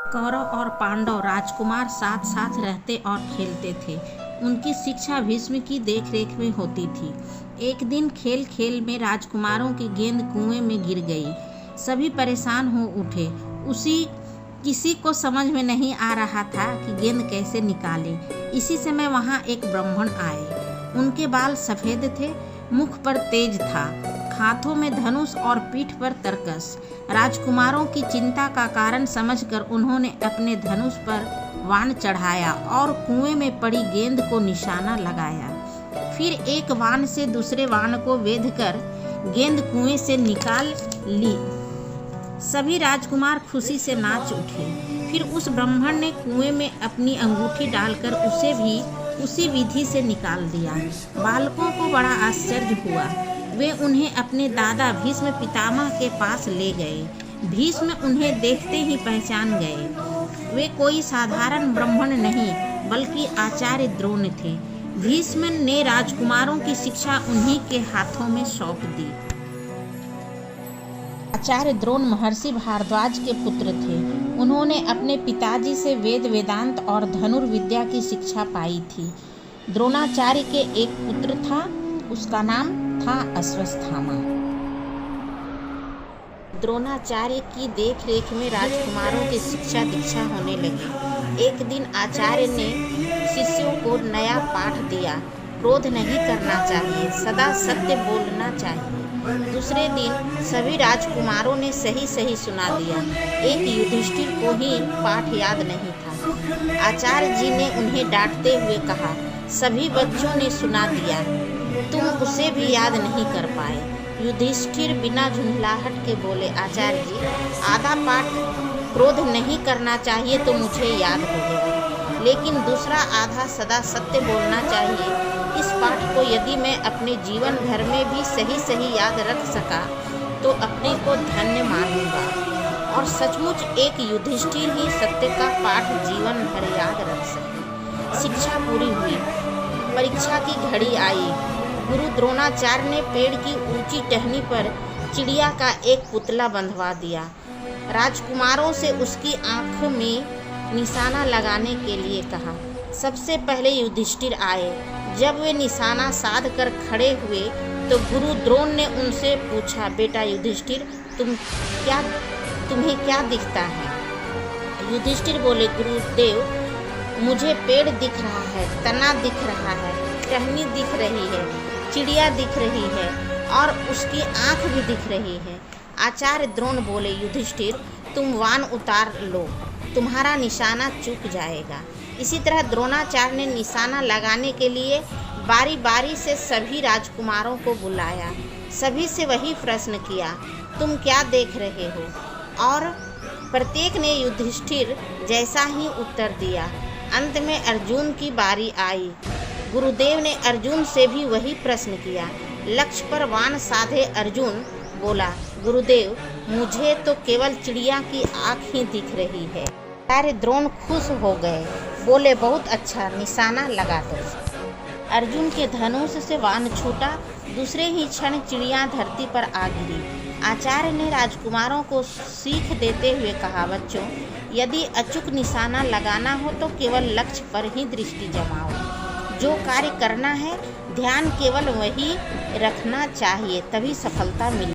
कौरव और पांडव राजकुमार साथ साथ रहते और खेलते थे। उनकी शिक्षा भीष्म की देखरेख में होती थी। एक दिन खेल खेल में राजकुमारों की गेंद कुएं में गिर गई। सभी परेशान हो उठे। किसी को समझ में नहीं आ रहा था कि गेंद कैसे निकाले। इसी समय वहां एक ब्राह्मण आए। उनके बाल सफेद थे, मुख पर तेज था, हाथों में धनुष और पीठ पर तरकस। राजकुमारों की चिंता का कारण समझकर उन्होंने अपने धनुष पर बाण चढ़ाया और कुएं में पड़ी गेंद को निशाना लगाया। फिर एक बाण से दूसरे बाण को वेध कर गेंद कुएं से निकाल ली। सभी राजकुमार खुशी से नाच उठे। फिर उस ब्राह्मण ने कुएं में अपनी अंगूठी डालकर उसे भी उसी विधि से निकाल दिया। बालकों को बड़ा आश्चर्य हुआ। वे उन्हें अपने दादा भीष्म पितामह के पास ले गए। भीष्म उन्हें देखते ही पहचान गए। वे कोई साधारण ब्राह्मण नहीं बल्कि आचार्य द्रोण थे। भीष्म ने राजकुमारों की शिक्षा उन्हीं के हाथों में सौंप दी। आचार्य द्रोण महर्षि भारद्वाज के पुत्र थे। उन्होंने अपने पिताजी से वेद वेदांत और धनुर्विद्या की शिक्षा पाई थी। द्रोणाचार्य के एक पुत्र था, उसका नाम था अश्वत्थामा। द्रोणाचार्य की देखरेख में राजकुमारों की शिक्षा दीक्षा होने लगी। एक दिन आचार्य ने शिष्यों को नया पाठ दिया। क्रोध नहीं करना चाहिए, सदा सत्य बोलना चाहिए। दूसरे दिन सभी राजकुमारों ने सही सही सुना दिया। एक युधिष्ठिर को ही पाठ याद नहीं था। आचार्य जी ने उन्हें डांटते हुए कहा, सभी बच्चों ने सुना दिया, तुम उसे भी याद नहीं कर पाए। युधिष्ठिर बिना झुंझलाहट के बोले, आचार्य जी, आधा पाठ क्रोध नहीं करना चाहिए तो मुझे याद हो गया, लेकिन दूसरा आधा सदा सत्य बोलना चाहिए। इस पाठ को यदि मैं अपने जीवन भर में भी सही सही याद रख सका तो अपने को धन्य मानूंगा। और सचमुच एक युधिष्ठिर ही सत्य का पाठ जीवन भर याद रख सके। शिक्षा पूरी हुई। परीक्षा की घड़ी आई। गुरु द्रोणाचार्य ने पेड़ की ऊंची टहनी पर चिड़िया का एक पुतला बंधवा दिया। राजकुमारों से उसकी आंख में निशाना लगाने के लिए कहा। सबसे पहले युधिष्ठिर आए। जब वे निशाना साध कर खड़े हुए तो गुरु द्रोण ने उनसे पूछा, बेटा युधिष्ठिर, तुम्हें क्या दिखता है? युधिष्ठिर बोले, गुरुदेव, मुझे पेड़ दिख रहा है, तना दिख रहा है, टहनी दिख रही है, चिड़िया दिख रही है और उसकी आंख भी दिख रही है। आचार्य द्रोण बोले, युधिष्ठिर, तुम वाण उतार लो, तुम्हारा निशाना चूक जाएगा। इसी तरह द्रोणाचार्य ने निशाना लगाने के लिए बारी बारी से सभी राजकुमारों को बुलाया। सभी से वही प्रश्न किया, तुम क्या देख रहे हो? और प्रत्येक ने युधिष्ठिर जैसा ही उत्तर दिया। अंत में अर्जुन की बारी आई। गुरुदेव ने अर्जुन से भी वही प्रश्न किया। लक्ष्य पर बाण साधे अर्जुन बोला, गुरुदेव, मुझे तो केवल चिड़िया की आँख ही दिख रही है। आचार्य द्रोण खुश हो गए, बोले, बहुत अच्छा, निशाना लगा दो। अर्जुन के धनुष से बाण छूटा। दूसरे ही क्षण चिड़िया धरती पर आ गिरी। आचार्य ने राजकुमारों को सीख देते हुए कहा, बच्चों, यदि अचूक निशाना लगाना हो तो केवल लक्ष्य पर ही दृष्टि जमाओ। जो कार्य करना है ध्यान केवल वही रखना चाहिए, तभी सफलता मिले।